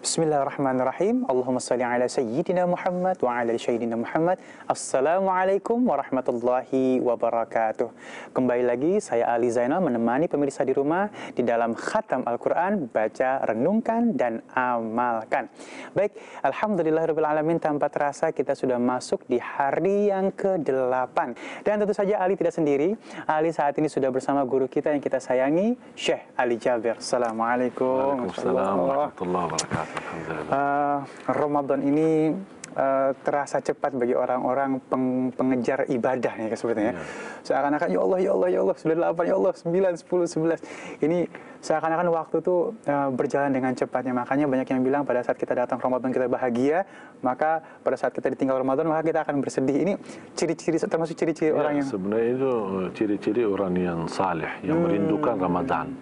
Bismillahirrahmanirrahim. Allahumma salli ala sayyidina Muhammad wa ala sayyidina Muhammad. Assalamualaikum warahmatullahi wabarakatuh. Kembali lagi saya Ali Zainal menemani pemirsa di rumah di dalam khatam Al-Quran, baca, renungkan, dan amalkan. Baik, alhamdulillahirabbil alamin, tanpa terasa kita sudah masuk di hari yang ke-8. Dan tentu saja Ali tidak sendiri. Ali saat ini sudah bersama guru kita yang kita sayangi, Syekh Ali Jabir. Assalamualaikum. Waalaikumsalam warahmatullahi wabarakatuh. Ramadan ini terasa cepat bagi orang-orang pengejar ibadah ya sebetulnya. Seakan-akan ya Allah sudah 8, ya Allah 9, 10, 11. Ini seakan-akan waktu itu berjalan dengan cepatnya. Makanya banyak yang bilang pada saat kita datang Ramadan kita bahagia, maka pada saat kita ditinggal Ramadan maka kita akan bersedih. Ini ciri-ciri, termasuk ciri-ciri orang yang sebenarnya itu ciri-ciri orang yang saleh, yang merindukan Ramadan.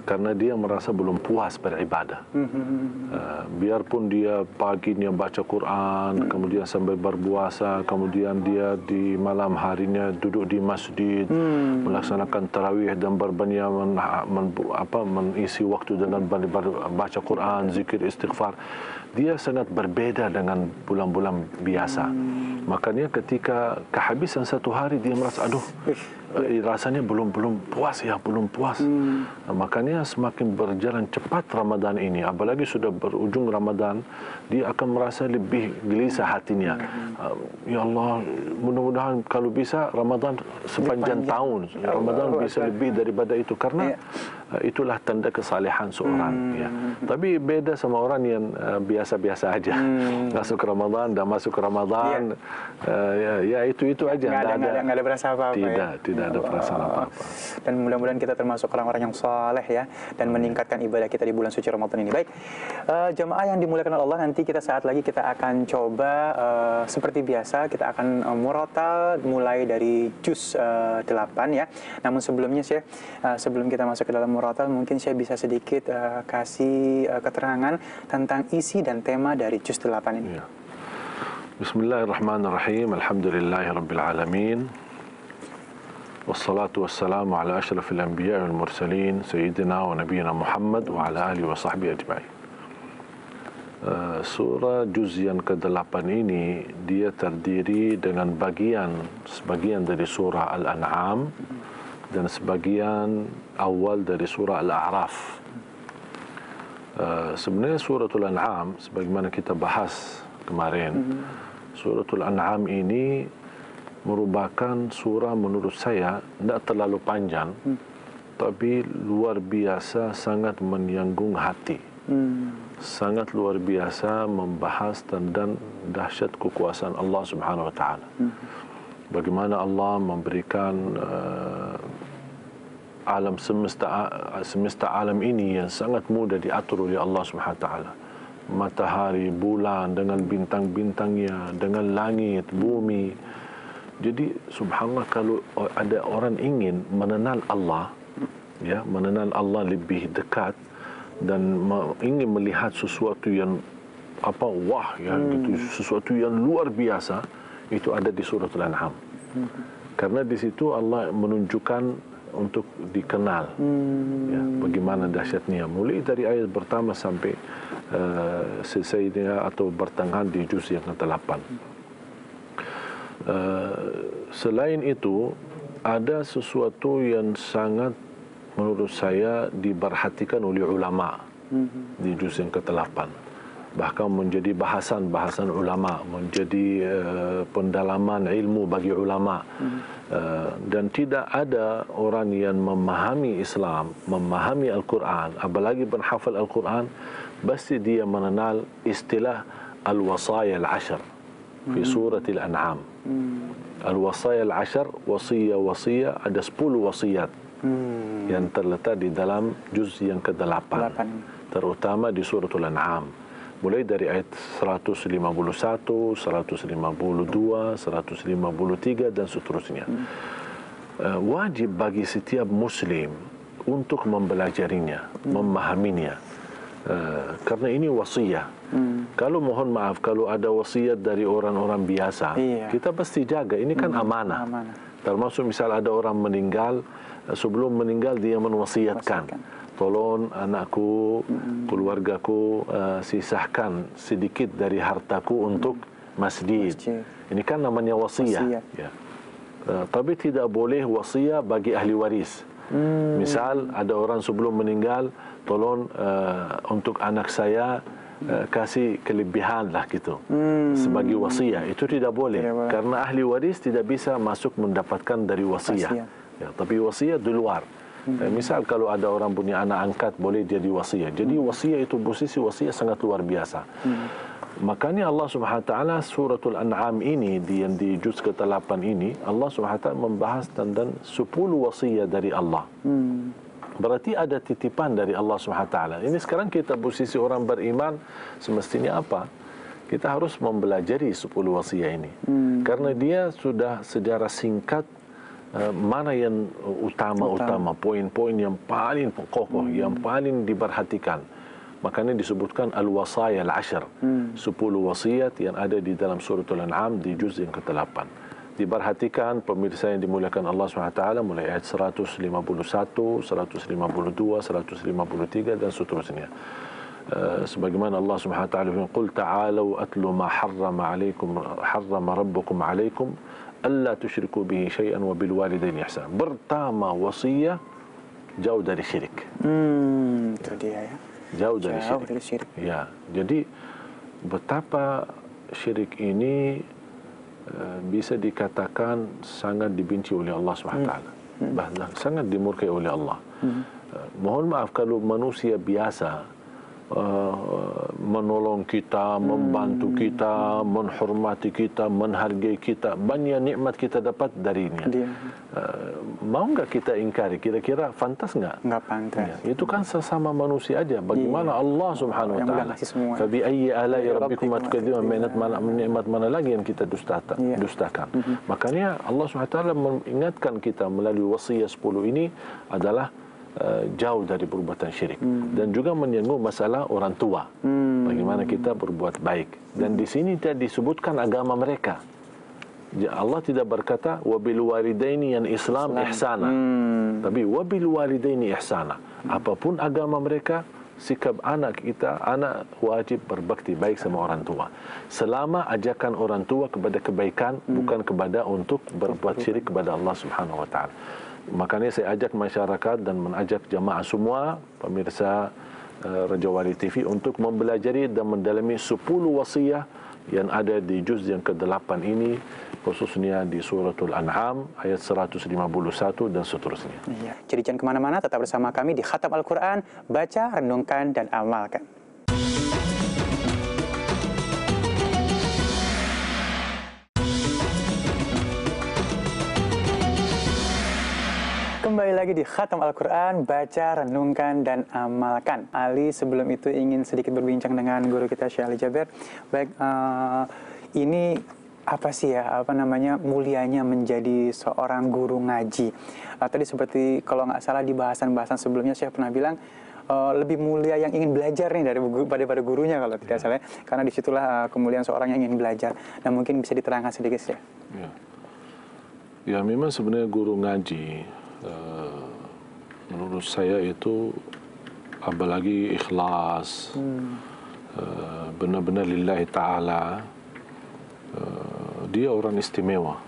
Karena dia merasa belum puas beribadah. Biarpun dia paginya baca Quran, kemudian sambil berpuasa, kemudian dia di malam harinya duduk di masjid, melaksanakan tarawih dan berbanyak mengisi waktu dengan baca Quran, zikir, istighfar. Dia sangat berbeda dengan bulan-bulan biasa. Makanya ketika kehabisan satu hari dia merasa rasanya belum puas ya, belum puas. Makanya semakin berjalan cepat Ramadan ini, apalagi sudah berujung Ramadan, dia akan merasa lebih gelisah hatinya. Ya Allah, mudah-mudahan kalau bisa Ramadan sepanjang tahun, Ramadan bisa lebih daripada itu, karena itulah tanda kesalehan seorang. Ya. Tapi beda sama orang yang biasa-biasa aja. Masuk Ramadan, dah masuk Ramadan, ya itu aja. Nggak ada perasaan apa-apa. Tidak ada perasaan apa-apa. Dan mudah-mudahan kita termasuk orang-orang yang saleh ya, dan meningkatkan ibadah kita di bulan suci Ramadan ini. Baik, jemaah yang dimuliakan Allah, nanti kita saat lagi kita akan coba seperti biasa kita akan murotal mulai dari juz 8 ya. Namun sebelumnya sebelum kita masuk ke dalam murotal, mungkin saya bisa sedikit kasih keterangan tentang isi dan tema dari juz 8 ini. Bismillahirrahmanirrahim. Alhamdulillahirabbil alamin. Wassalatu wassalamu ala asyrafil anbiya wal mursalin sayyidina wa nabiyina Muhammad wa ala alihi wa sahbihi ajma'in. Surah juz yang ke-8 ini dia terdiri dengan sebagian dari surah Al-An'am dan sebagian awal dari surah Al-A'raf. Sebenarnya suratul An'am sebagaimana kita bahas kemarin, suratul An'am ini merupakan surah menurut saya tidak terlalu panjang, tapi luar biasa sangat menyanggung hati. Sangat luar biasa membahas tentang dahsyat kekuasaan Allah Subhanahu wa taala. Bagaimana Allah memberikan alam semesta alam ini yang sangat mudah diatur oleh Allah Subhanahu wa taala. Matahari, bulan dengan bintang-bintangnya, dengan langit, bumi. Jadi subhanallah, kalau ada orang ingin mengenal Allah, ya, mengenal Allah lebih dekat dan ingin melihat sesuatu yang gitu, sesuatu yang luar biasa, itu ada di suratul An'am. Karena di situ Allah menunjukkan untuk dikenal, ya, bagaimana dahsyatnya, mulai dari ayat pertama sampai selesainya atau pertengahan di juz yang ke-8. Selain itu, ada sesuatu yang sangat menurut saya diperhatikan oleh ulama di juz yang ke-8. Bahkan menjadi bahasan ulama, menjadi pendalaman ilmu bagi ulama. Dan tidak ada orang yang memahami Islam, memahami Al-Quran, apalagi penghafal Al-Quran, pasti dia mengenal istilah al-wasaya al-ashar fi surat Al-An'am. Al-wasaya al-ashar, wasiyah, ada 10 wasiat yang terletak di dalam juz yang ke-8, terutama di suratul An'am, mulai dari ayat 151, 152, 153 dan seterusnya. Wajib bagi setiap muslim untuk mempelajarinya, memahaminya, karena ini wasiat. Kalau mohon maaf, kalau ada wasiat dari orang-orang biasa, kita pasti jaga. Ini kan amanah. Termasuk misal ada orang meninggal, sebelum meninggal dia mewasiatkan. tolong anakku, keluargaku sisahkan sedikit dari hartaku untuk masjid. Ini kan namanya wasiat. Ya. Tapi tidak boleh wasiat bagi ahli waris. Misal ada orang sebelum meninggal, tolong untuk anak saya kasih kelebihan lah gitu sebagai wasiat. Itu tidak boleh, karena ahli waris tidak bisa masuk mendapatkan dari wasiat. Ya, tapi wasiat di luar. Misal kalau ada orang punya anak angkat, boleh jadi wasiat. Jadi wasiat itu posisi wasiat sangat luar biasa. Makanya Allah Subhanahu Wa Taala suratul An'am ini di juz ke-8 ini Allah Subhanahu Wa Taala membahas tentang 10 wasiat dari Allah. Berarti ada titipan dari Allah Subhanahu Wa Taala. Ini sekarang kita posisi orang beriman semestinya apa? Kita harus mempelajari 10 wasiat ini. Karena dia sudah secara singkat mana yang utama, poin-poin yang paling kokoh, yang paling diperhatikan. Makanya disebutkan al-wasaya al-ashr, 10 wasiat yang ada di dalam suratul An'am di juz yang ke-8. Diperhatikan pemirsa yang dimuliakan Allah SWT mulai ayat 151, 152, 153 dan seterusnya. Sebagaimana Allah Subhanahu wa taala firman, "Qul ta'alu atlu ma harrama rabbukum 'alaikum alla tusyriku bihi syai'an wa bil walidaini ihsan." Pertama wasiat jauh dari syirik. Itu dia ya. Jauh dari syirik. Ya, jadi betapa syirik ini bisa dikatakan sangat dibenci oleh Allah SWT, bahkan sangat dimurkai oleh Allah. Mohon maaf kalau manusia biasa menolong kita, membantu kita, menghormati kita, menghargai kita, banyak nikmat kita dapat darinya. Mau nggak kita ingkari? Kira-kira pantas nggak? Nggak pantas. Ya, itu kan sesama manusia aja. Bagaimana Allah Subhanahu Wa Taala? Fabi ayyi ala'i rabbikuma tukadzibun, nikmat mana lagi yang kita dustakan? Makanya Allah Subhanahu Wa Taala mengingatkan kita melalui wasiat 10 ini adalah jauh dari perbuatan syirik, dan juga menyinggung masalah orang tua. Bagaimana kita berbuat baik, dan di sini tidak disebutkan agama mereka. Allah tidak berkata wabil walidaini yang Islam ihsana, tapi wabil walidaini ihsana. Apapun agama mereka, sikap anak wajib berbakti baik sama orang tua, selama ajakan orang tua kepada kebaikan, bukan kepada untuk berbuat syirik kepada Allah Subhanahu Wa Taala. Makanya saya ajak masyarakat dan mengajak jamaah semua pemirsa Raja Wali TV untuk mempelajari dan mendalami 10 wasiat yang ada di juz yang ke-8 ini, khususnya di suratul An'am ayat 151 dan seterusnya. Iya. Jadi jangan kemana-mana, tetap bersama kami di Khatam Al-Quran, baca, renungkan, dan amalkan. Kembali lagi di Khatam Al-Quran, baca, renungkan, dan amalkan. Ali sebelum itu ingin sedikit berbincang dengan guru kita Syekh Ali Jaber. Baik, ini apa sih ya, mulianya menjadi seorang guru ngaji. Tadi seperti kalau nggak salah di bahasan-bahasan sebelumnya Syekh pernah bilang, lebih mulia yang ingin belajar nih daripada gurunya kalau tidak salah. Karena disitulah kemuliaan seorang yang ingin belajar. Dan mungkin bisa diterangkan sedikit Syekh. Ya, memang sebenarnya guru ngaji, menurut saya itu apalagi ikhlas, benar-benar lillahi ta'ala, dia orang istimewa.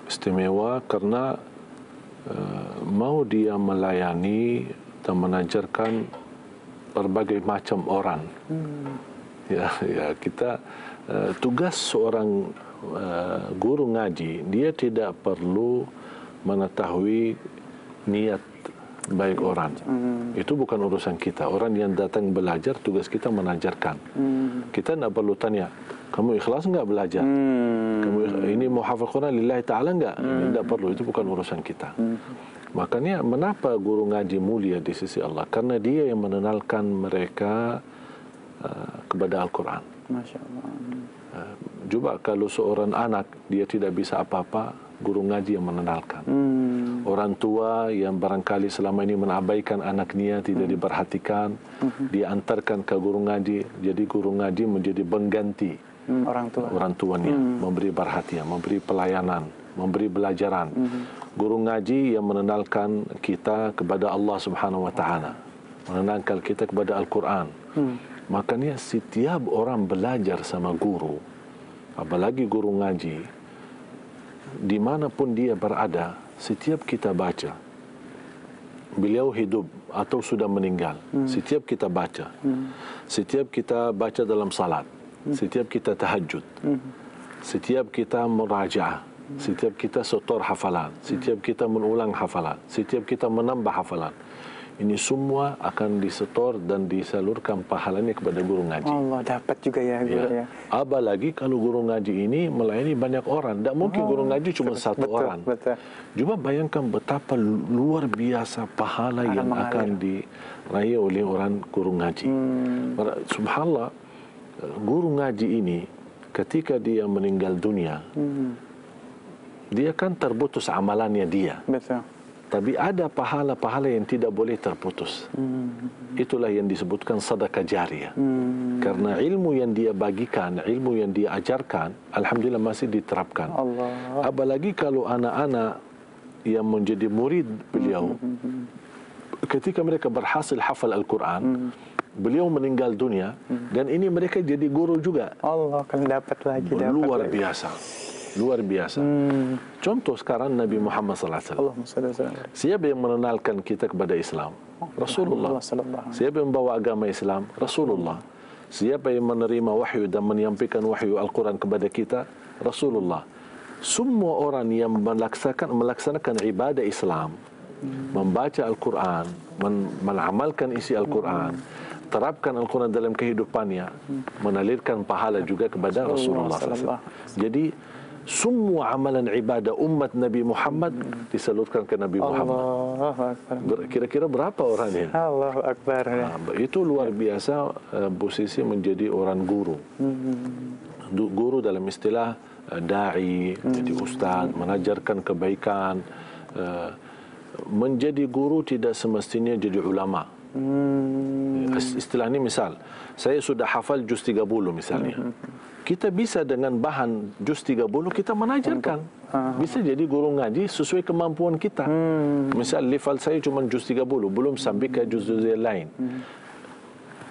Istimewa karena mau dia melayani dan mengajarkan berbagai macam orang. Ya, kita tugas seorang guru ngaji, dia tidak perlu mengetahui niat baik orang. Itu bukan urusan kita. Orang yang datang belajar, tugas kita mengajarkan. Kita tidak perlu tanya, kamu ikhlas enggak belajar? Kamu ini mau hafal Quran lillahi ta'ala enggak? Tidak perlu, itu bukan urusan kita. Makanya mengapa guru ngaji mulia di sisi Allah? Karena dia yang mengenalkan mereka kepada Al-Quran. Masya Allah. Coba kalau seorang anak dia tidak bisa apa-apa, guru ngaji yang mengenalkan. Orang tua yang barangkali selama ini mengabaikan anaknya, tidak diperhatikan, diantarkan ke guru ngaji. Jadi guru ngaji menjadi pengganti orang tuanya, memberi perhatian, memberi pelayanan. memberi belajaran. Guru ngaji yang mengenalkan kita kepada Allah Subhanahu wa taala, mengenalkan kita kepada Al-Quran. Makanya setiap orang belajar sama guru, apalagi guru ngaji, dimanapun dia berada, setiap kita baca, beliau hidup atau sudah meninggal, setiap kita baca, setiap kita baca dalam salat, setiap kita tahajud, setiap kita merajaah, setiap kita setor hafalan, setiap kita mengulang hafalan, setiap kita menambah hafalan, ini semua akan disetor dan disalurkan pahalanya kepada guru ngaji. Allah, dapat juga ya guru ya. Apalagi kalau guru ngaji ini melayani banyak orang. Tak mungkin guru ngaji cuma satu orang. Betul. Cuma bayangkan betapa luar biasa pahala yang akan diraih oleh orang guru ngaji. Subhanallah, guru ngaji ini ketika dia meninggal dunia, dia kan terputus amalannya dia. Betul. Tapi ada pahala-pahala yang tidak boleh terputus. Itulah yang disebutkan sedekah jariyah. Karena ilmu yang dia bagikan, ilmu yang dia ajarkan, alhamdulillah masih diterapkan. Allah. Apalagi kalau anak-anak yang menjadi murid beliau, ketika mereka berhasil hafal Al-Quran, beliau meninggal dunia, dan ini mereka jadi guru juga. Allah akan dapat lagi. Luar biasa. Luar biasa. Contoh sekarang Nabi Muhammad SAW. Siapa yang mengenalkan kita kepada Islam? Rasulullah. Siapa yang membawa agama Islam? Rasulullah. Siapa yang menerima wahyu dan menyampaikan wahyu Al-Quran kepada kita? Rasulullah. Semua orang yang melaksanakan ibadah Islam, membaca Al-Quran, mengamalkan isi Al-Quran, terapkan Al-Quran dalam kehidupannya, menalirkan pahala juga kepada Rasulullah SAW. Jadi semua amalan ibadah umat Nabi Muhammad disalurkan ke Nabi Muhammad. Kira-kira berapa orang ini? Allahu Akbar. Itu luar biasa posisi menjadi orang guru. Guru dalam istilah da'i, jadi ustaz, mengajarkan kebaikan. Menjadi guru tidak semestinya jadi ulama. Istilah ini misal, saya sudah hafal juz 30 misalnya. Kita bisa dengan bahan juz 30 kita mengajarkan. Bisa jadi guru ngaji sesuai kemampuan kita. Misal level saya cuma juz 30, belum sampai ke juz-juz yang lain.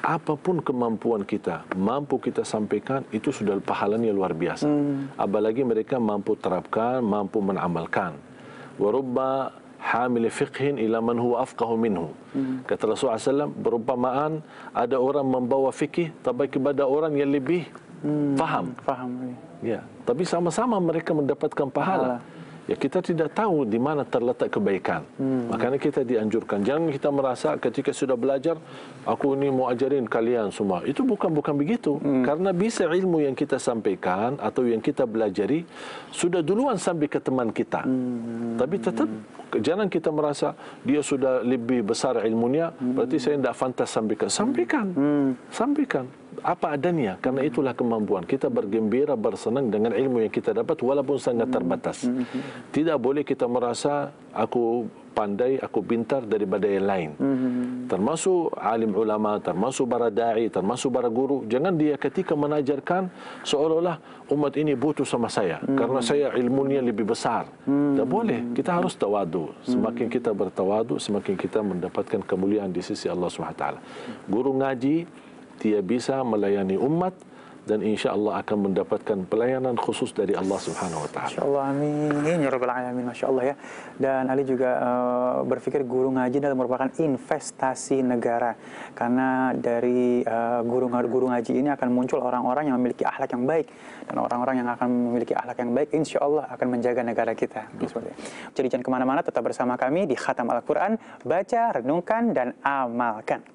Apapun kemampuan kita, mampu kita sampaikan, itu sudah pahalanya luar biasa. Apalagi mereka mampu terapkan, mampu mengamalkan. Warubba hamil fiqhin ila man huwa afqahu minhu. Kata Rasulullah SAW, berumpamaan ada orang membawa fikih tapi kepada orang yang lebih faham. Ya, tapi sama-sama mereka mendapatkan pahala. Ya, kita tidak tahu di mana terletak kebaikan. Makanya kita dianjurkan, jangan kita merasa ketika sudah belajar, aku ini mau ajarin kalian semua. Itu bukan begitu. Karena bisa ilmu yang kita sampaikan atau yang kita belajari sudah duluan sampai ke teman kita. Tapi tetap jangan kita merasa dia sudah lebih besar ilmunya, berarti saya tidak pantas sampaikan. Sampaikan apa adanya, karena itulah kemampuan kita. Bergembira, bersenang dengan ilmu yang kita dapat walaupun sangat terbatas. Tidak boleh kita merasa aku pandai, aku pintar daripada yang lain. Termasuk alim ulama, termasuk para da'i, termasuk para guru. Jangan dia ketika menajarkan seolah-olah umat ini butuh sama saya karena saya ilmunya lebih besar. Tak boleh. Kita harus tawadu. Semakin kita bertawadu, semakin kita mendapatkan kemuliaan di sisi Allah SWT. Guru ngaji dia bisa melayani umat dan insya-Allah akan mendapatkan pelayanan khusus dari Allah Subhanahu wa taala. Insyaallah, amin ya rabbal alamin, masyaallah ya. Dan Ali juga berpikir guru ngaji adalah merupakan investasi negara. Karena dari guru ngaji ini akan muncul orang-orang yang memiliki akhlak yang baik, dan orang-orang yang akan memiliki akhlak yang baik insyaallah akan menjaga negara kita. Jadi jangan kemana-mana, tetap bersama kami di Khatam Al-Quran, baca, renungkan dan amalkan.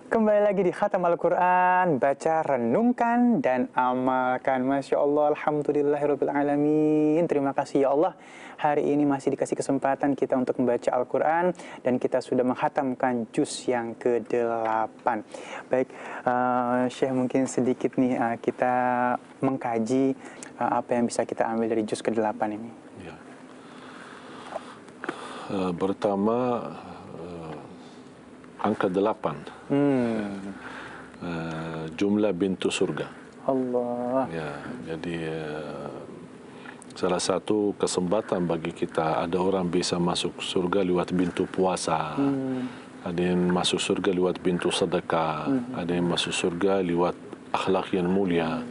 Kembali lagi di Khatam Al-Quran, baca, renungkan, dan amalkan. Masya Allah, alhamdulillahirabbil alamin. Terima kasih ya Allah, hari ini masih dikasih kesempatan kita untuk membaca Al-Quran, dan kita sudah menghatamkan juz yang ke-8. Baik, Syekh, mungkin sedikit nih kita mengkaji apa yang bisa kita ambil dari juz ke-8 ini. Pertama, angka 8. Jumlah pintu surga. Allah. Ya, jadi salah satu kesempatan bagi kita, ada orang bisa masuk surga lewat pintu puasa. Ada yang masuk surga lewat pintu sedekah. Ada yang masuk surga lewat akhlak yang mulia.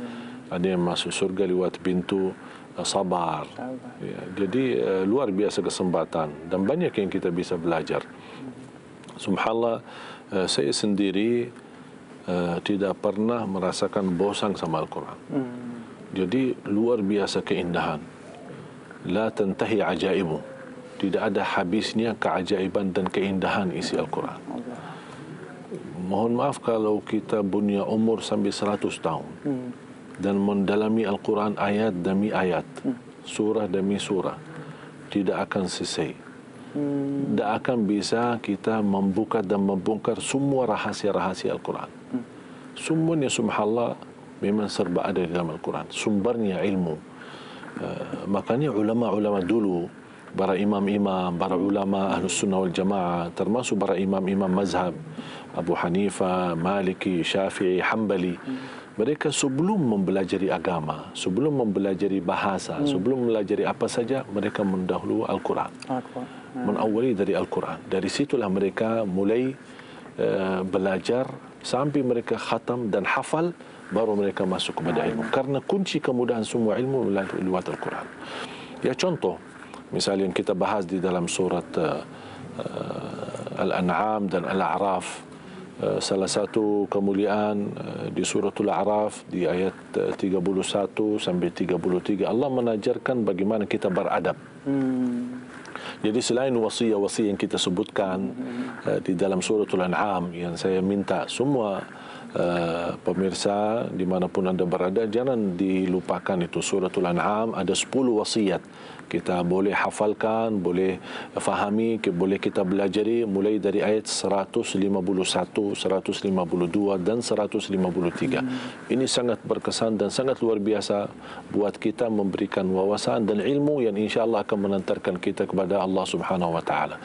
Ada yang masuk surga lewat pintu sabar. Ya, jadi luar biasa kesempatan dan banyak yang kita bisa belajar. Subhanallah, saya sendiri tidak pernah merasakan bosan sama Al-Quran. Jadi luar biasa keindahan. La tantahi ajaibu. Tidak ada habisnya keajaiban dan keindahan isi Al-Quran. Mohon maaf kalau kita punya umur sampai 100 tahun dan mendalami Al-Quran ayat demi ayat, surah demi surah, tidak akan selesai. Tidak akan bisa kita membuka dan membongkar semua rahasia-rahasia Al-Quran. Semuanya subhanallah memang serba ada di dalam Al-Quran. Sumbernya ilmu. Makanya ulama-ulama dulu, para imam-imam, para ulama Ahlus Sunnah wal Jamaah, termasuk para imam-imam mazhab Abu Hanifah, Maliki, Syafi'i, Hanbali, mereka sebelum mempelajari agama, sebelum mempelajari bahasa, sebelum mempelajari apa saja, mereka mendahului Al-Quran. Menawali dari Al-Quran. Dari situlah mereka mulai belajar sampai mereka khatam dan hafal, baru mereka masuk kepada ilmu. Karena kunci kemudahan semua ilmu lewat Al-Quran. Ya, contoh, misalnya yang kita bahas di dalam surat Al-An'am dan Al-A'raf, salah satu kemuliaan di suratul A'raf di ayat 31 sampai 33, Allah mengajarkan bagaimana kita beradab. Jadi selain wasiat-wasiat yang kita sebutkan di dalam suratul An'am, yang saya minta semua pemirsa dimanapun anda berada, jangan dilupakan itu. Suratul An'am ada 10 wasiat. Kita boleh hafalkan, boleh fahami, boleh kita belajari mulai dari ayat 151, 152 dan 153. Ini sangat berkesan dan sangat luar biasa buat kita, memberikan wawasan dan ilmu yang insya-Allah akan mengantarkan kita kepada Allah Subhanahu wa taala.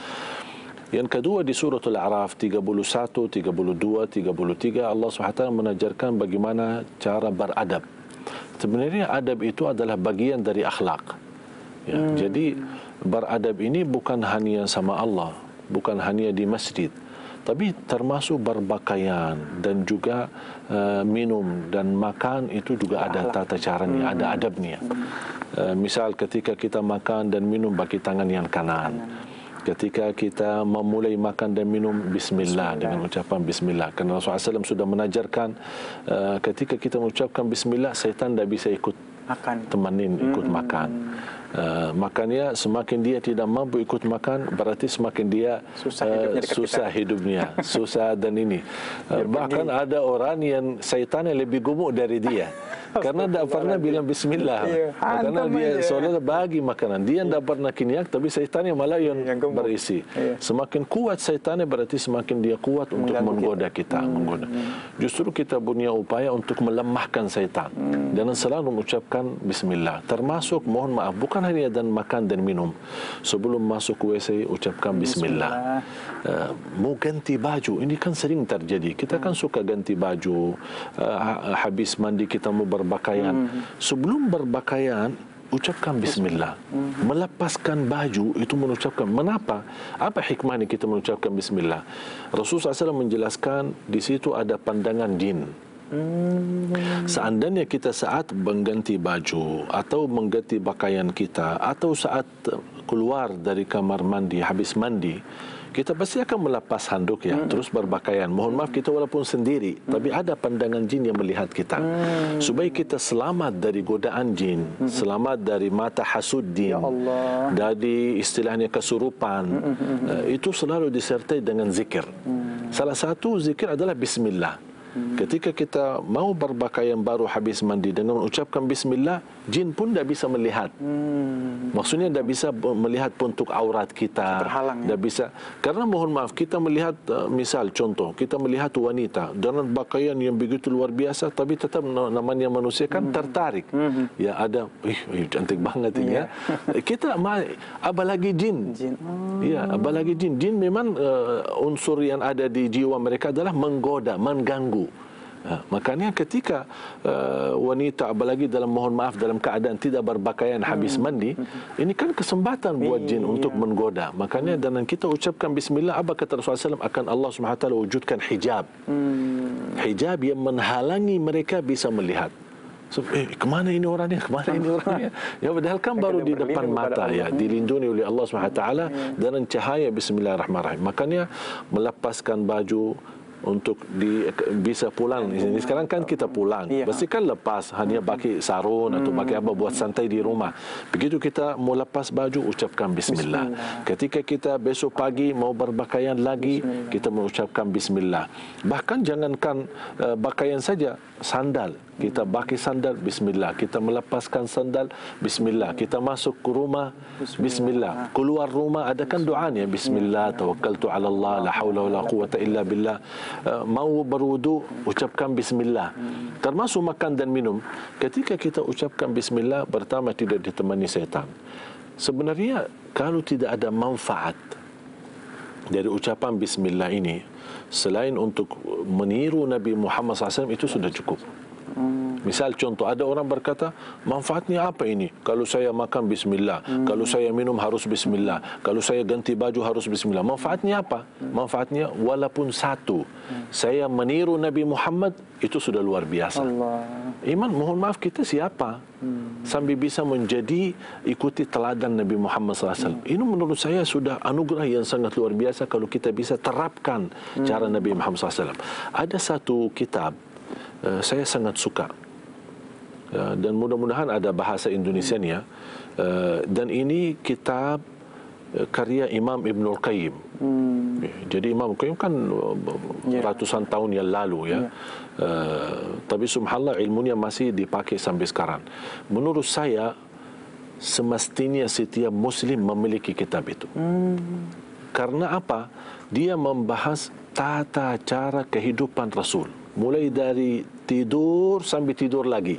Yang kedua di suratul A'raf 31, 32, 33, Allah SWT mengajarkan bagaimana cara beradab. Sebenarnya adab itu adalah bagian dari akhlak. Ya, jadi beradab ini bukan hanya sama Allah, bukan hanya di masjid, tapi termasuk berpakaian dan juga minum dan makan itu juga ada tata caranya, ada adabnya. Misal ketika kita makan dan minum pakai tangan yang kanan. Ketika kita memulai makan dan minum, bismillah, dengan ucapan bismillah. Kerana Rasulullah SAW sudah menajarkan ketika kita mengucapkan bismillah, syaitan tidak bisa ikut temanin, ikut makan. Makanya semakin dia tidak mampu ikut makan, berarti semakin dia susah hidupnya, susah dan ini. Bahkan ada orang yang syaitannya lebih gemuk dari dia. Karena tidak pernah bilang bismillah. Karena dia seolah bagi makanan. Dia tidak pernah kinyak, tapi syaitannya malah yang berisi. Semakin kuat syaitannya, berarti semakin dia kuat untuk menggoda kita. Menggoda. Justru kita punya upaya untuk melemahkan syaitan. Dan selalu mengucapkan bismillah. Termasuk, mohon maaf, bukan hanya dan makan dan minum. Sebelum masuk WC, ucapkan bismillah. Mau ganti baju, ini kan sering terjadi. Kita kan suka ganti baju. Habis mandi kita mau berpakaian. Sebelum berpakaian, ucapkan bismillah. Melepaskan baju itu mengucapkan. Mengapa? Apa hikmahnya kita mengucapkan bismillah? Rasulullah SAW menjelaskan di situ ada pandangan jin. Seandainya kita saat mengganti baju atau mengganti pakaian kita atau saat keluar dari kamar mandi, habis mandi, kita pasti akan melepas handuk ya, terus berpakaian. Mohon maaf, kita walaupun sendiri, tapi ada pandangan jin yang melihat kita. Supaya kita selamat dari godaan jin, selamat dari mata hasud jin, dari istilahnya kesurupan. Itu selalu disertai dengan zikir. Salah satu zikir adalah bismillah. Ketika kita mau berpakaian baru habis mandi dengan mengucapkan bismillah, jin pun tidak bisa melihat. Maksudnya tidak bisa melihat bentuk aurat kita. Terhalang, ya? Tidak bisa. Karena mohon maaf, kita melihat, misal contoh, kita melihat wanita dengan pakaian yang begitu luar biasa, tapi tetap namanya manusia kan tertarik. Ya ada, cantik banget ini ya. Kita apalagi jin. Ya, apalagi jin. Jin memang unsur yang ada di jiwa mereka adalah menggoda, mengganggu. Makanya ketika wanita apalagi dalam, mohon maaf, dalam keadaan tidak berpakaian habis mandi, ini kan kesempatan buat jin untuk menggoda. Makanya dengan kita ucapkan bismillah, apa kata Rasulullah SAW, akan Allah SWT wujudkan hijab. Hijab yang menghalangi mereka bisa melihat. So, kemana ini orangnya? Kemana ini orangnya? Ya, padahal kan baru di depan mata, ya, dilindungi oleh Allah SWT dengan cahaya bismillahirrahmanirrahim. Makanya melepaskan baju untuk bisa pulang. Ini sekarang kan kita pulang, pasti kan lepas, hanya pakai sarung atau pakai apa buat santai di rumah. Begitu kita mau lepas baju, ucapkan bismillah. Ketika kita besok pagi mau berpakaian lagi, kita mengucapkan bismillah. Bahkan jangankan pakaian saja, sandal. Kita pakai sandal, bismillah. Kita melepaskan sandal, bismillah. Kita masuk ke rumah, bismillah. Keluar rumah, adakan doanya, bismillah, tawakkaltu ala Allah, la hawla wa la quwata illa billah. Mau berwudu, ucapkan bismillah. Termasuk makan dan minum. Ketika kita ucapkan bismillah, pertama tidak ditemani setan. Sebenarnya kalau tidak ada manfaat dari ucapan bismillah ini, selain untuk meniru Nabi Muhammad SAW, itu sudah cukup. Misal contoh, ada orang berkata, manfaatnya apa ini? Kalau saya makan bismillah, kalau saya minum harus bismillah, kalau saya ganti baju harus bismillah. Manfaatnya apa? Manfaatnya walaupun satu, saya meniru Nabi Muhammad, itu sudah luar biasa. Iman, mohon maaf, kita siapa? Sambil bisa menjadi ikuti teladan Nabi Muhammad SAW. Ini menurut saya sudah anugerah yang sangat luar biasa kalau kita bisa terapkan cara Nabi Muhammad SAW. Ada satu kitab saya sangat suka, dan mudah-mudahan ada bahasa Indonesianya, dan ini kitab karya Imam Ibnul Qayyim. Jadi Imam Qayyim kan ratusan tahun yang lalu, ya. Tapi subhanallah ilmunya masih dipakai sampai sekarang. Menurut saya semestinya setiap muslim memiliki kitab itu. Karena apa? Dia membahas tata cara kehidupan Rasul, mulai dari tidur sampai tidur lagi.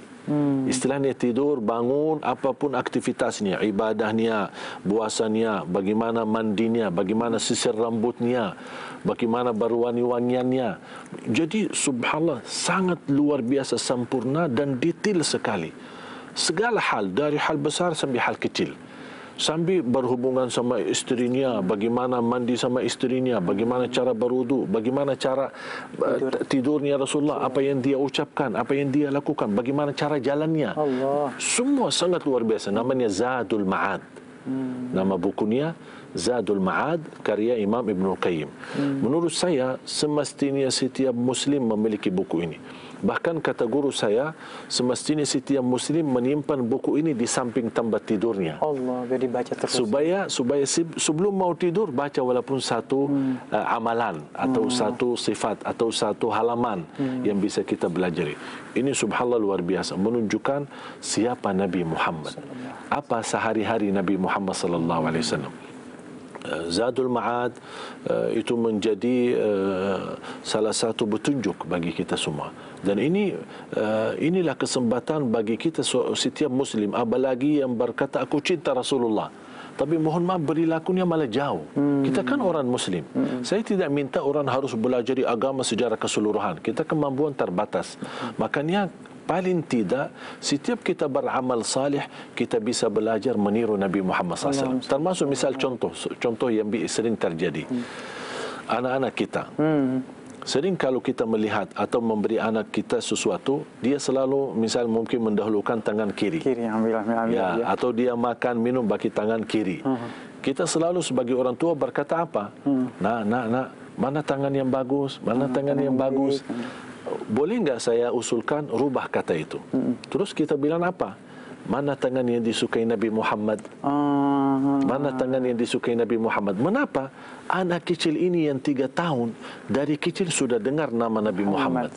Istilahnya tidur, bangun, apapun aktivitasnya, ibadahnya, puasanya, bagaimana mandinya, bagaimana sisir rambutnya, bagaimana berwangi-wangiannya. Jadi subhanallah sangat luar biasa sempurna dan detail sekali. Segala hal, dari hal besar sampai hal kecil. Sambil berhubungan sama istrinya, bagaimana mandi sama istrinya, bagaimana cara berwudu, bagaimana cara tidurnya Rasulullah, apa yang dia ucapkan, apa yang dia lakukan, bagaimana cara jalannya. Semua sangat luar biasa. Namanya Zadul Ma'ad. Nama bukunya Zadul Ma'ad, karya Imam Ibnul Qayyim. Menurut saya semestinya setiap muslim memiliki buku ini. Bahkan kata guru saya, semestinya setiap muslim menyimpan buku ini di samping tempat tidurnya. Biar dibaca terus. Supaya sebelum mau tidur baca walaupun satu amalan atau satu sifat atau satu halaman yang bisa kita belajari. Ini subhanallah luar biasa, menunjukkan siapa Nabi Muhammad. Apa sehari-hari Nabi Muhammad sallallahu alaihi wasallam. Zadul Ma'ad itu menjadi salah satu petunjuk bagi kita semua. Dan inilah kesempatan bagi kita setiap muslim, apalagi yang berkata aku cinta Rasulullah, tapi mohon maaf perilakunya malah jauh. Kita kan orang muslim. Saya tidak minta orang harus belajar agama secara keseluruhan. Kita kemampuan terbatas. Makanya paling tidak setiap kita beramal salih, kita bisa belajar meniru Nabi Muhammad SAW. Termasuk misal contoh yang sering terjadi. Anak-anak kita sering kalau kita melihat atau memberi anak kita sesuatu, dia selalu misal mungkin mendahulukan tangan kiri. Ambil, ya. Atau dia makan minum pakai tangan kiri. Kita selalu sebagai orang tua berkata apa? Nak, mana tangan yang bagus, mana tangan yang bagus. Boleh enggak saya usulkan rubah kata itu? Terus kita bilang apa? Mana tangan yang disukai Nabi Muhammad? Mana tangan yang disukai Nabi Muhammad? Mengapa? Anak kecil ini yang 3 tahun dari kecil sudah dengar nama Nabi Muhammad.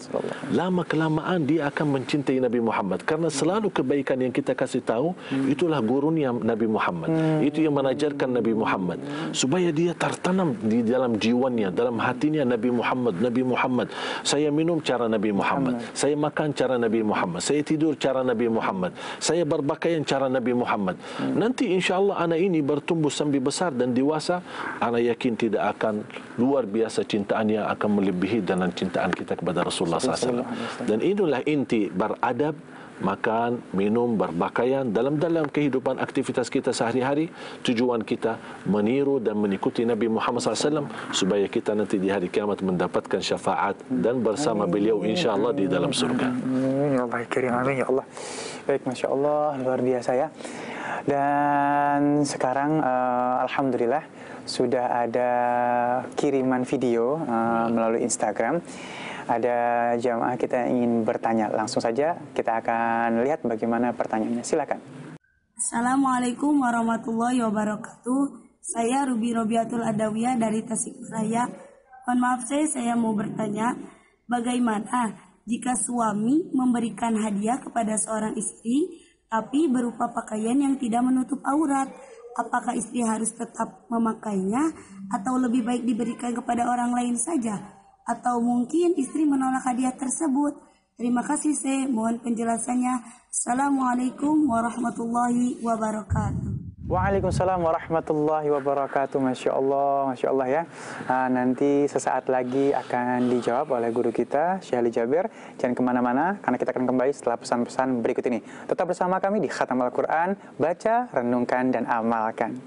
Lama kelamaan dia akan mencintai Nabi Muhammad karena selalu kebaikan yang kita kasih tahu itulah gurunya Nabi Muhammad. Itu yang mengajarkan Nabi Muhammad supaya dia tertanam di dalam jiwanya, dalam hatinya Nabi Muhammad. Nabi Muhammad, saya minum cara Nabi Muhammad, saya makan cara Nabi Muhammad, saya tidur cara Nabi Muhammad, saya berpakaian cara Nabi Muhammad. Nanti insya-Allah anak ini bertumbuh sampai besar dan dewasa, anak yakin tidak akan luar biasa cintaannya akan melebihi dalam cintaan kita kepada Rasulullah SAW. Dan inilah inti beradab, makan, minum, berpakaian dalam kehidupan aktivitas kita sehari-hari. Tujuan kita meniru dan mengikuti Nabi Muhammad SAW supaya kita nanti di hari kiamat mendapatkan syafaat dan bersama beliau insya-Allah di dalam surga. Ya Allah karim, amin ya Allah. Baik, Masya Allah, luar biasa ya. Dan sekarang alhamdulillah sudah ada kiriman video melalui Instagram. Ada jamaah kita ingin bertanya. Langsung saja kita akan lihat bagaimana pertanyaannya. Silakan. Assalamualaikum warahmatullahi wabarakatuh. Saya Ruby Robiatul Adawiyah dari Tasikmalaya. Mohon maaf saya mau bertanya, bagaimana jika suami memberikan hadiah kepada seorang istri tapi berupa pakaian yang tidak menutup aurat? Apakah istri harus tetap memakainya atau lebih baik diberikan kepada orang lain saja? Atau mungkin istri menolak hadiah tersebut? Terima kasih, saya mohon penjelasannya. Assalamualaikum warahmatullahi wabarakatuh. Waalaikumsalam warahmatullahi wabarakatuh. Masya Allah ya. Nanti sesaat lagi akan dijawab oleh guru kita, Syekh Ali Jabir. Jangan kemana-mana, karena kita akan kembali setelah pesan-pesan berikut ini. Tetap bersama kami di Khatam Al-Quran, baca, renungkan, dan amalkan.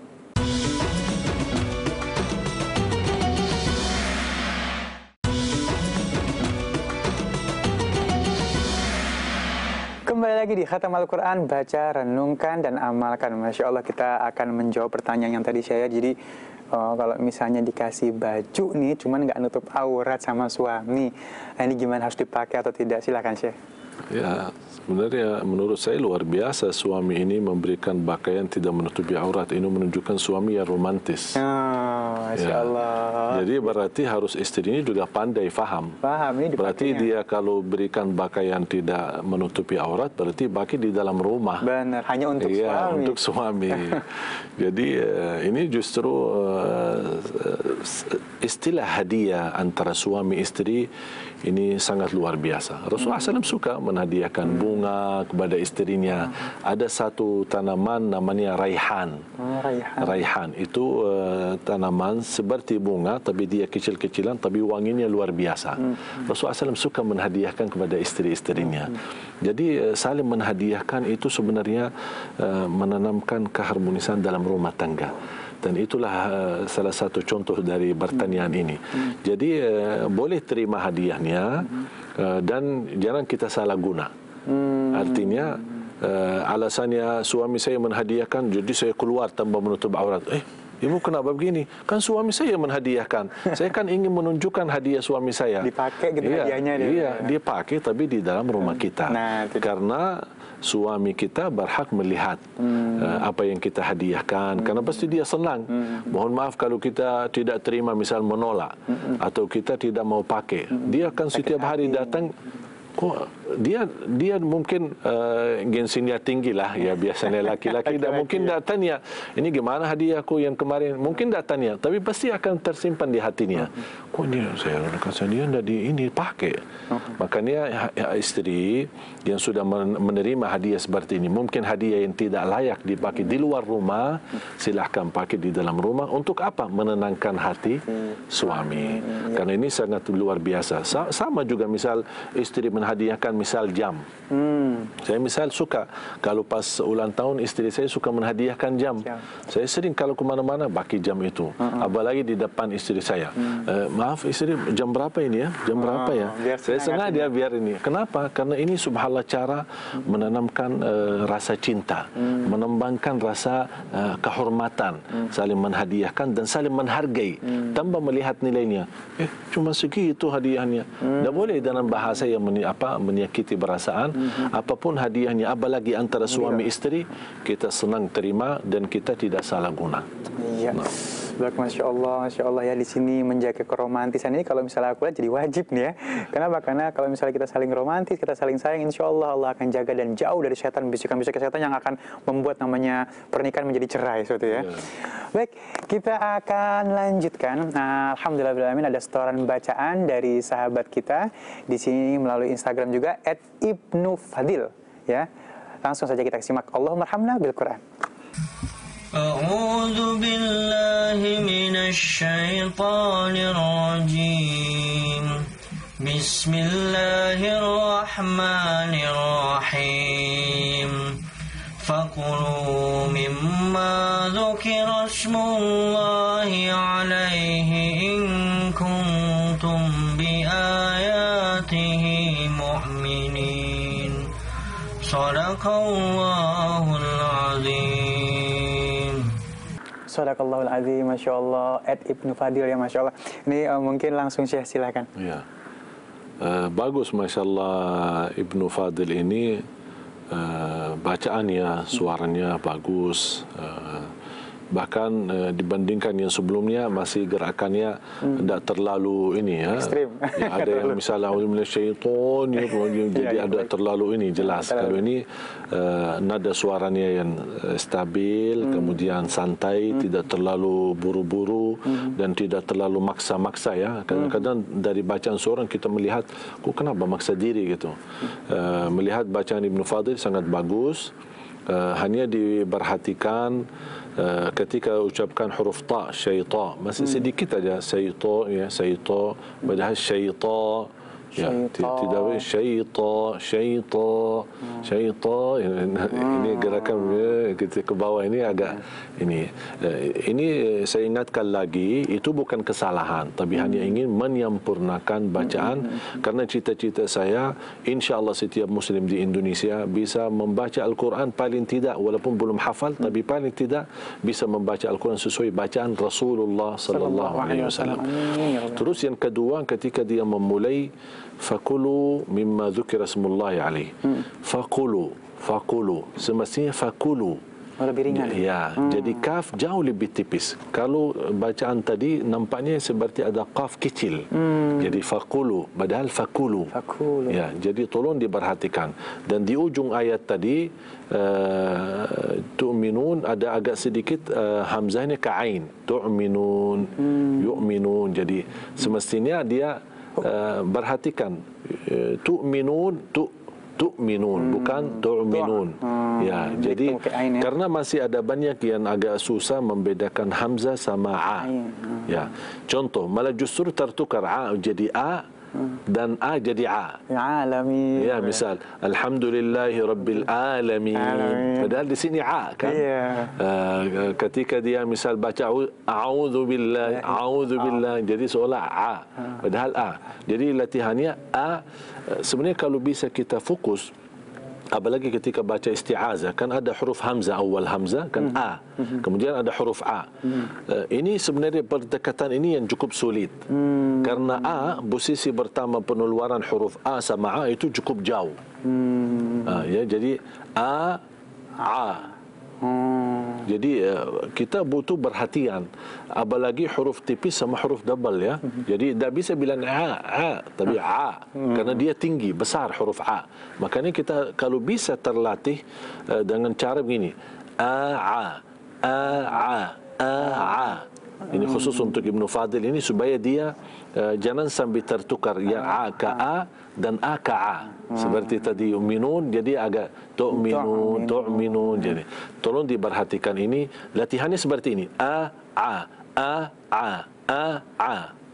Kembali lagi di Khatam Al-Quran, baca, renungkan, dan amalkan. Masya Allah, kita akan menjawab pertanyaan yang tadi saya. Jadi kalau misalnya dikasih baju nih, cuman nggak nutup aurat sama suami, ini gimana, harus dipakai atau tidak? Silakan, Syekh. Ya, sebenarnya menurut saya luar biasa suami ini memberikan pakaian tidak menutupi aurat. Ini menunjukkan suami yang romantis. Masya Allah. Jadi berarti harus istri ini juga pandai faham. Ini berarti dia kalau berikan pakaian tidak menutupi aurat, berarti pakai di dalam rumah. Benar, hanya untuk suami. Untuk suami. Jadi ini justru istilah hadiah antara suami istri ini sangat luar biasa. Rasulullah SAW suka menghadiahkan bunga kepada istrinya. Ada satu tanaman namanya raihan. Raihan itu tanaman seperti bunga, tapi dia kecil-kecilan, tapi wanginya luar biasa. Rasulullah SAW suka menghadiahkan kepada istri-istrinya. Jadi saling menghadiahkan itu sebenarnya menanamkan keharmonisan dalam rumah tangga. Dan itulah salah satu contoh dari pertanyaan ini. Jadi boleh terima hadiahnya dan jangan kita salah guna. Artinya alasannya suami saya menghadiahkan, jadi saya keluar tanpa menutup aurat. Ibu kenapa begini? Kan suami saya menghadiahkan. Saya kan ingin menunjukkan hadiah suami saya. Dipakai gitu hadiahnya. Iya, dipakai tapi di dalam rumah kita. Karena suami kita berhak melihat apa yang kita hadiahkan, karena pasti dia senang. Mohon maaf kalau kita tidak terima, misal menolak atau kita tidak mau pakai, dia akan setiap hari datang. Kok dia mungkin gengsinya tinggi lah ya, biasanya laki-laki tidak mungkin datanya ini gimana hadiahku yang kemarin, mungkin datanya, tapi pasti akan tersimpan di hatinya. Kok ini saya kasih dia tidak di ini pakai. Makanya istri yang sudah menerima hadiah seperti ini, mungkin hadiah yang tidak layak dipakai di luar rumah, silahkan pakai di dalam rumah. Untuk apa? Menenangkan hati suami. Karena ini sangat luar biasa. Sama juga misal istri menghadiahkan misal jam. Saya misal suka kalau pas ulang tahun istri saya suka menghadiahkan jam. Saya sering kalau kemana-mana pakai jam itu. Apalagi di depan istri saya. Maaf istri, jam berapa ini ya? Jam berapa ya? Saya sengaja biar ini. Kenapa? Karena ini subhanallah cara menanamkan rasa cinta, menembangkan rasa kehormatan, saling menghadiahkan dan saling menghargai tanpa melihat nilainya. Cuma segitu hadiahnya. Tidak boleh dalam bahasa yang menyakiti menyakiti perasaan. Apapun hadiahnya, apalagi antara suami isteri, kita senang terima dan kita tidak salah guna. Iya. Baik, Masya Allah ya, di sini menjaga keromantisan ini kalau misalnya aku lihat jadi wajib nih ya. Kenapa? Karena kalau misalnya kita saling romantis, kita saling sayang, insya Allah Allah akan jaga dan jauh dari setan, bisikan-bisikan setan yang akan membuat namanya pernikahan menjadi cerai seperti ya. Baik, kita akan lanjutkan. Nah, alhamdulillahirrahmanirrahim, ada setoran bacaan dari sahabat kita di sini melalui Instagram juga @ibnufadil ya. Langsung saja kita simak. Allahumma arhamna bil Quran. أعوذ بالله من الشيطان الرجيم بسم الله الرحمن الرحيم فكلوا مما ذكر اسم الله عليه إن كنتم بآياته مؤمنين صدق الله العظيم. Sadaqallahul azim, Masya Allah. Ibnu Fadil ya, Masya Allah. Ini mungkin langsung Syekh silakan. Ya. Bagus, Masya Allah, Ibnu Fadil ini bacaannya, suaranya bagus. Bahkan dibandingkan yang sebelumnya masih gerakannya tidak terlalu ini ya. Ekstrim. Ya, ada yang misalnya syaitan ya, jadi ada terlalu ini jelas. Kalau ini nada suaranya yang stabil, kemudian santai, tidak terlalu buru-buru dan tidak terlalu maksa-maksa ya. Kadang-kadang dari bacaan seorang kita melihat kok kenapa maksa diri gitu. Melihat bacaan Ibnu Fadil sangat bagus. Hanya diperhatikan ketika ucapkan huruf ta, syaitan, masih sedikit aja syaitan ya, syaitan, padahal syaitan ya, tidak syaitan ini gerakan kita ke bawah ini agak ini saya ingatkan lagi, itu bukan kesalahan tapi hanya ingin menyempurnakan bacaan, karena cita-cita saya insya-Allah setiap muslim di Indonesia bisa membaca Al-Quran paling tidak walaupun belum hafal tapi paling tidak bisa membaca Al-Quran sesuai bacaan Rasulullah sallallahu alaihi wasallam. Terus yang kedua, ketika dia memulai fakulu mimma dzukira smullahi alaihi. Fakulu semestinya fakulu lebih ringan ya. Jadi kaf jauh lebih tipis. Kalau bacaan tadi nampaknya seperti ada kaf kecil. Jadi fakulu padahal fakulu ya. Jadi tolong diperhatikan. Dan di ujung ayat tadi tu'minun ada agak sedikit hamzahnya ke ain. Tu'minun yu'minun. Jadi semestinya dia perhatikan tu'minun bukan tu'minun ya. Jadi karena masih ada banyak yang agak susah membedakan hamzah sama a ya. Contoh malah justru tertukar a jadi a dan a jadi a. Alamin. Ya, misal alhamdulillahi rabbil alamin. Padahal di sini a kan. Ketika dia misal baca a'udzubillahi jadi seolah a padahal a. Jadi latihannya a. Sebenarnya kalau bisa kita fokus, apalagi ketika baca isti'azah kan ada huruf hamzah, awal hamzah kan a, kemudian ada huruf a. Ini sebenarnya pendekatan ini yang cukup sulit karena a, posisi pertama penularan huruf a sama a itu cukup jauh. Ya, jadi a. Jadi kita butuh perhatian, apalagi huruf tipis sama huruf double ya. Jadi tidak bisa bilang a tapi a karena dia tinggi besar huruf a. Makanya kita kalau bisa terlatih dengan cara begini, a. Ini khusus untuk Ibnu Fadil ini supaya dia jangan sampai tertukar ya a ke a dan a ke a. Seperti tadi yu'minun jadi agak tu'minun. Jadi tolong diperhatikan ini, latihannya seperti ini. A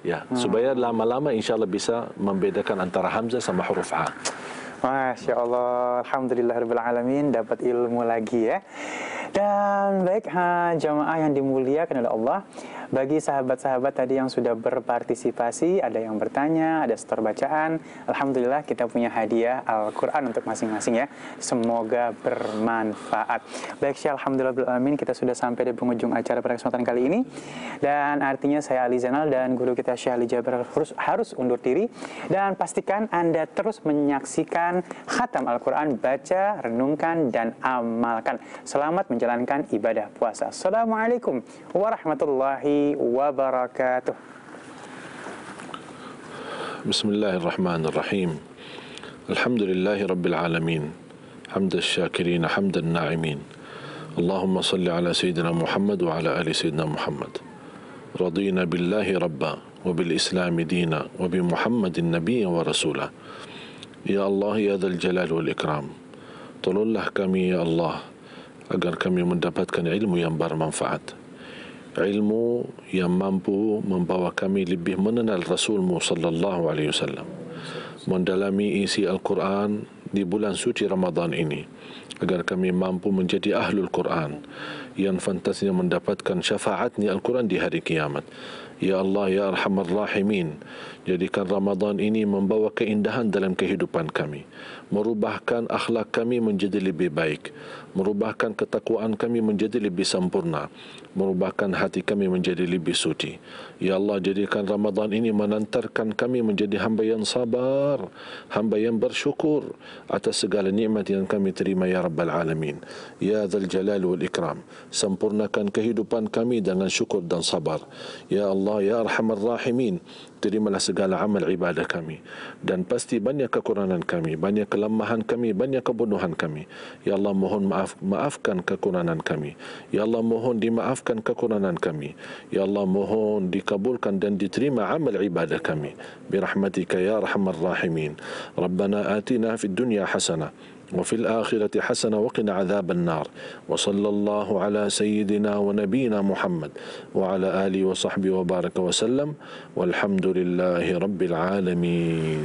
ya, supaya lama-lama insyaallah bisa membedakan antara hamzah sama huruf a. Masya Allah, alhamdulillahirabbil alamin, dapat ilmu lagi ya. Dan baik, jamaah yang dimuliakan oleh Allah, bagi sahabat-sahabat tadi yang sudah berpartisipasi, ada yang bertanya, ada setor bacaan, alhamdulillah kita punya hadiah Al-Quran untuk masing-masing ya. Semoga bermanfaat. Baik, alhamdulillah kita sudah sampai di penghujung acara pada kesempatan kali ini. Dan artinya saya Ali Zainal dan guru kita Syekh Ali Jaber harus undur diri. Dan pastikan Anda terus menyaksikan khatam Al-Quran, baca, renungkan, dan amalkan. Selamat menjalankan ibadah puasa. Assalamualaikum warahmatullahi wabarakatuh. Bismillahirrahmanirrahim. Alhamdulillahi rabbil alamin. Hamdan syakirin, hamdan na'imin. Allahumma salli ala Sayyidina Muhammad wa ala ali Sayyidina Muhammad. Radina billahi rabba wa bil islami dina wa bi Muhammadin nabiyya wa rasulah. Ya Allah, ya dzal jalal wal ikram, tolonglah kami ya Allah agar kami mendapatkan ilmu yang bermanfaat, ilmu yang mampu membawa kami lebih mengenal Rasulmu sallallahu alaihi wasallam, mendalami isi Al-Quran di bulan suci Ramadan ini, agar kami mampu menjadi ahlul Quran yang fantasnya mendapatkan syafaatnya Al-Quran di hari kiamat. Ya Allah, ya Arhamar Rahimin, jadikan Ramadan ini membawa keindahan dalam kehidupan kami, merubahkan akhlak kami menjadi lebih baik, merubahkan ketakwaan kami menjadi lebih sempurna, merubahkan hati kami menjadi lebih suci. Ya Allah, jadikan Ramadan ini menantarkan kami menjadi hamba yang sabar, hamba yang bersyukur atas segala nikmat yang kami terima ya Rabbal Alamin. Ya Dzal Jalal wal Ikram, sempurnakan kehidupan kami dengan syukur dan sabar. Ya Allah, ya Arhamar Rahimin, terimalah segala amal ibadah kami, dan pasti banyak kekurangan kami, banyak kelemahan kami, banyak kebunuhan kami. Ya Allah, mohon maafkan kekurangan kami. Ya Allah, mohon dimaafkan kekurangan kami. Ya Allah, mohon dikabulkan dan diterima amal ibadah kami birahmatika ya Arhamar Rahimin. Rabbana atina fid dunya hasanah وفي الآخرة حسنة وقنا عذاب النار وصلى الله على سيدنا ونبينا محمد وعلى آله وصحبه وبارك وسلم والحمد لله رب العالمين.